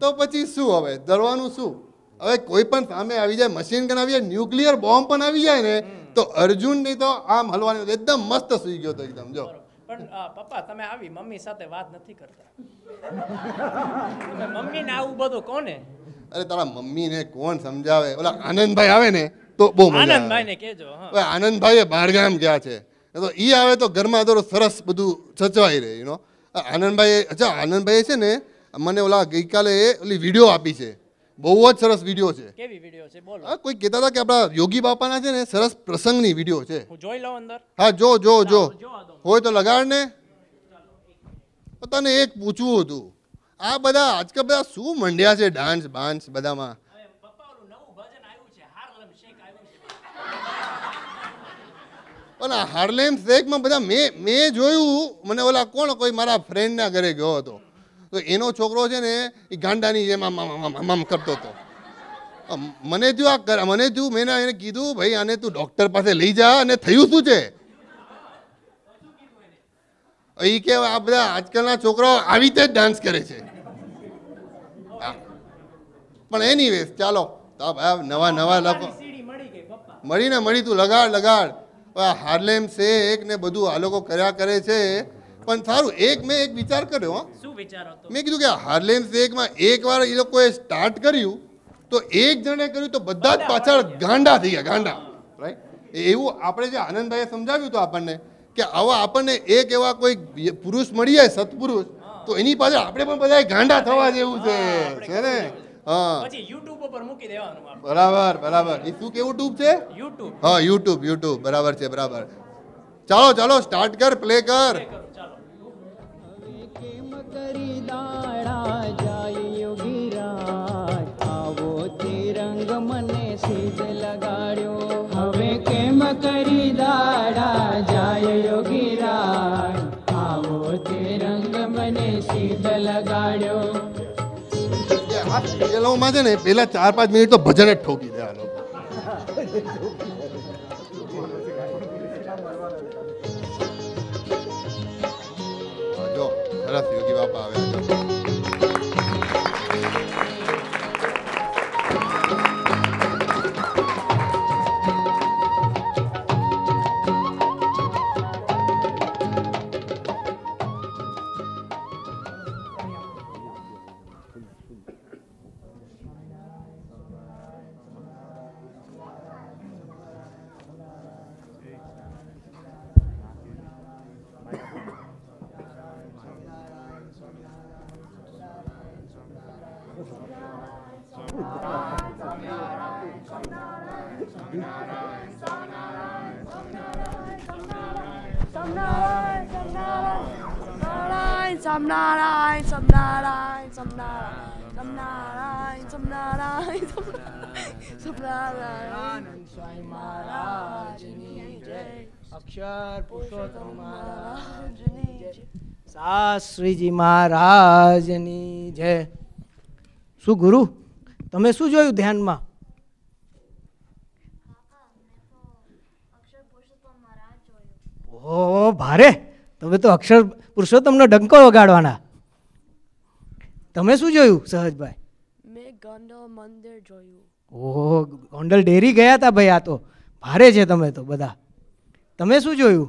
Speaker 3: તો પછી શું, હવે ડરવાનું શું? હવે કોઈ પણ સામે આવી જાય, મશીન ગન આવી જાય, ન્યુક્લિયર બોમ્બ પણ આવી જાય ને, તો અર્જુન ની તો આમ હલવાની એકદમ મસ્ત સુઈ ગયો તો એકદમ. જો
Speaker 5: પણ પપ્પા તમે આવી મમ્મી સાથે વાત નથી કરતા. મમ્મી ને આવું બધું કોને?
Speaker 3: અરે તારા મમ્મી ને કોણ સમજાવે? ઓલા આનંદભાઈ આવે ને તો બહુ મજા આવે.
Speaker 5: આનંદભાઈ ને કહેજો.
Speaker 3: હવે આનંદભાઈ બહારગામ ગયા છે, તો ઈ આવે તો ઘરમાં તો સરસ બધું સચવાઈ રહે. યુ નો આનંદભાઈ, અચ્છા આનંદભાઈ છે ને મને ઓલા ગઈકાલે ઓલી વિડીયો આપી છે, બહુ જ સરસ વિડીયો છે.
Speaker 5: કેવી વિડીયો છે બોલો?
Speaker 3: કોઈ કહેતા હતા કે આપણા યોગી બાપાના છે ને સરસ પ્રસંગની વિડીયો છે.
Speaker 5: હું જોઈ લઉં અંદર.
Speaker 3: હા જો હોય તો લગાડ ને. તને એક પૂછવું હતું, આ બધા આજકાલ બધા શું મંડ્યા છે ડાન્સ બાન્સ બધામાં? પણ હાર્લેમ શેકમાં બધા મેં જોયું, મને ઓલા કોણ કોઈ મારા ફ્રેન્ડના ઘરે ગયો હતો, તો એનો છોકરો છે ને એ ગાંડાની જેમ આમ કરતો હતો. મને થયું મેં એને કીધું ભાઈ આને તું ડૉક્ટર પાસે લઈ જા, અને થયું શું છે? એ કે આ બધા આજકાલના છોકરાઓ આવી રીતે જ ડાન્સ કરે છે. પણ એનીવેઝ ચાલો નવા લોકો મળી તું લગાડ. હાર્લેમ શેક ને બધું આ લોકો કર્યા કરે છે. પણ સારું મેં એક વિચાર કર્યો. મેં કીધું કે હાર્લેમ શેકમાં એકવાર એ લોકોએ સ્ટાર્ટ કર્યું તો એક જણે કર્યું તો બધા જ પાછળ ગાંડા થઈ ગયા, ગાંડા. રાઈટ? એવું આપણે જે આનંદભાઈએ સમજાવ્યું હતું આપણને કે આવા આપણને એક એવા કોઈ પુરુષ મળી જાય, સત્પુરુષ, તો એની પાછળ આપણે પણ બધા ગાંડા થવા જેવું છે ને? હા
Speaker 5: પછી YouTube ઉપર મૂકી દેવાનું.
Speaker 3: બરાબર. એ શું કેવું ટ્યુબ છે? YouTube. હા YouTube. બરાબર છે. ચાલો સ્ટાર્ટ કર, પ્લે કર.
Speaker 23: હવે કેમ કરી દાડા જાય યોગી રાજ, આવો તે રંગ મને સીધ લગાડ્યો.
Speaker 3: માં છે ને પેલા 4-5 મિનિટ તો ભજન જ ઠોકી દે આ લોકો. સરસ યોગી બાપા આવ્યા.
Speaker 21: અક્ષર પુરુષોત્તમ મહારાજની જય. શાસ્ત્રીજી મહારાજની જય. શું ગુરુ, તમે શું જોયું ધ્યાનમાં? ઓહો ભારે, તમે તો અક્ષર પુરુષોત્તમનો ડંકો વગાડવાના. તમે શું જોયું સહજભાઈ?
Speaker 6: મેં ગોંડલ મંદિર જોયું.
Speaker 21: ઓહો, ગોંડલ ડેરી ગયા હતા ભાઈ. આ તો ભારે છે તમે તો બધા. તમે શું જોયું?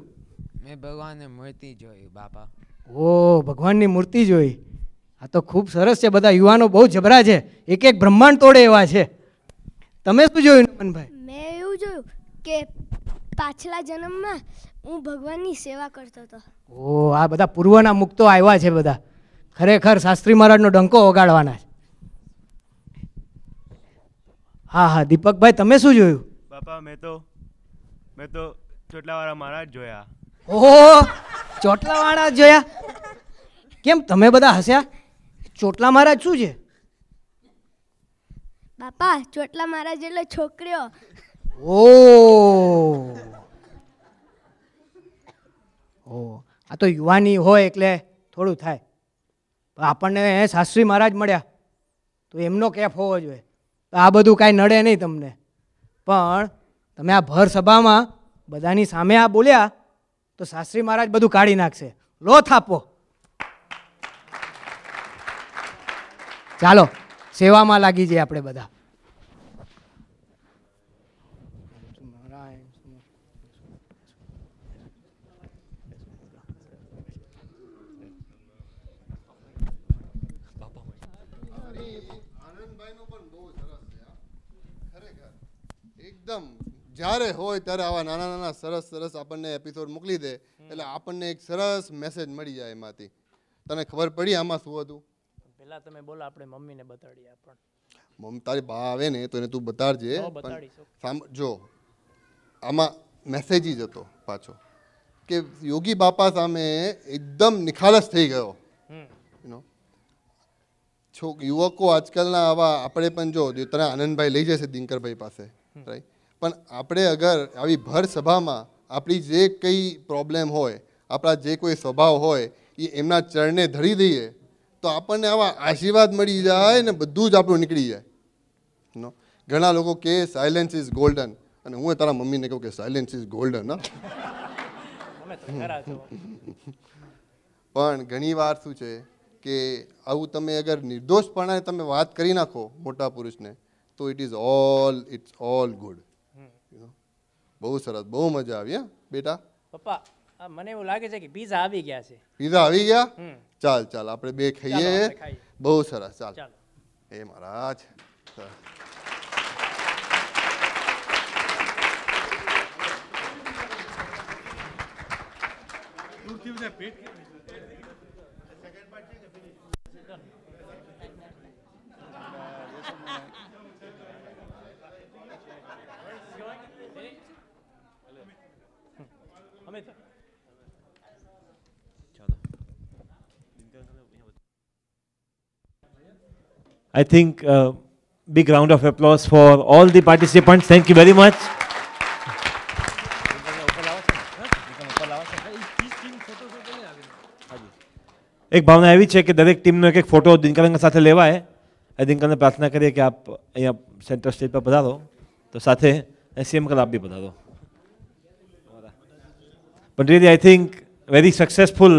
Speaker 8: મેં ભગવાનની મૂર્તિ જોઈ બાપા.
Speaker 21: ઓહ, ભગવાનની મૂર્તિ જોઈ. આ તો ખૂબ સરસ છે. બધા યુવાનો બહુ જબરા છે, એક એક બ્રહ્માંડ તોડે એવા છે. તમે શું જોયું નમનભાઈ?
Speaker 6: મેં એવું જોયું કે પાછલા જન્મમાં હું ભગવાનની સેવા કરતો હતો.
Speaker 21: ઓહ, આ બધા પૂર્વના મુક્તો આવ્યા છે બધા. ખરેખર શાસ્ત્રી મહારાજનો ડંકો વગાડવાના છે. હા હા, દીપકભાઈ તમે શું જોયું?
Speaker 11: બાપા મેં તો ચોટલાવાળા મહારાજ જોયા.
Speaker 21: ઓહો, ચોટલાવાળા જોયા? કેમ તમે બધા હસ્યા? ચોટલા મહારાજ શું છે?
Speaker 6: બાપા, ચોટલા મહારાજ એટલે છોકરીઓ.
Speaker 21: ઓહ, આ તો યુવાની હોય એટલે થોડું થાય. આપણને શાસ્ત્રી મહારાજ મળ્યા તો એમનો કેફ હોવો જોઈએ. તો આ બધું કાંઈ નડે નહીં તમને. પણ તમે આ ભર સભામાં બધાની સામે આ બોલ્યા તો શાસ્ત્રી મહારાજ બધું કાઢી નાખશે. લો થાપો. ચાલો સેવામાં લાગી જઈએ આપણે બધા.
Speaker 3: એકદમ જ્યારે હોય ત્યારે આવા નાના નાના સરસ સરસ આપણને એપિસોડ મોકલી દે એટલે આપણને એક સરસ મેસેજ મળી જાય એમાંથી. તને ખબર પડી આમાં શું હતું?
Speaker 5: પહેલા તમે બોલો, આપણે મમ્મીને બતાડીએ.
Speaker 3: મમ્મી તારી બા આવે ને તો એને તું બતાડજે. જો આમાં મેસેજ જ હતો પાછો કે યોગી બાપા સામે એકદમ નિખાલસ થઈ ગયો. યુવકો આજકાલના આવા આપણે પણ જો તને આનંદભાઈ લઈ જશે દિનકરભાઈ પાસે, રાઈટ? પણ આપણે અગર આવી ભર સભામાં આપણી જે કંઈ પ્રોબ્લેમ હોય, આપણા જે કોઈ સ્વભાવ હોય એ એમના ચરણે ધરી દઈએ તો આપણને આવા આશીર્વાદ મળી જાય ને બધું જ આપણું નીકળી જાય. ઘણા લોકો કે સાયલેન્સ ઇઝ ગોલ્ડન, અને હું તારા મમ્મીને કહું કે સાયલેન્સ ઇઝ ગોલ્ડન. પણ ઘણી વાર શું છે કે આવું તમે અગર નિર્દોષપણે તમે વાત કરી નાખો મોટા પુરુષને તો ઇટ્સ ઓલ ગુડ. બહુ સરસ, બહુ મજા આવી. હા બેટા?
Speaker 5: પપ્પા, મને એવું લાગે છે કે પીઝા આવી ગયા છે.
Speaker 3: પીઝા આવી ગયા? ચાલ ચાલ આપણે બે ખાઈએ. બહુ સરસ, ચાલ. હે મહારાજ.
Speaker 7: I think big round of applause for all the participants. Thank you very much. એક ભાવના એવી છે કે દરેક ટીમનો એક એક ફોટો દિનકરંગ સાથે લેવાય. દિનકરને પ્રાર્થના કરીએ કે આપ અહીંયા સેન્ટર સ્ટેજ પર પધારો તો સાથે સીએમ કલ આપ બી પધારો. But really I think very successful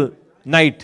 Speaker 7: night.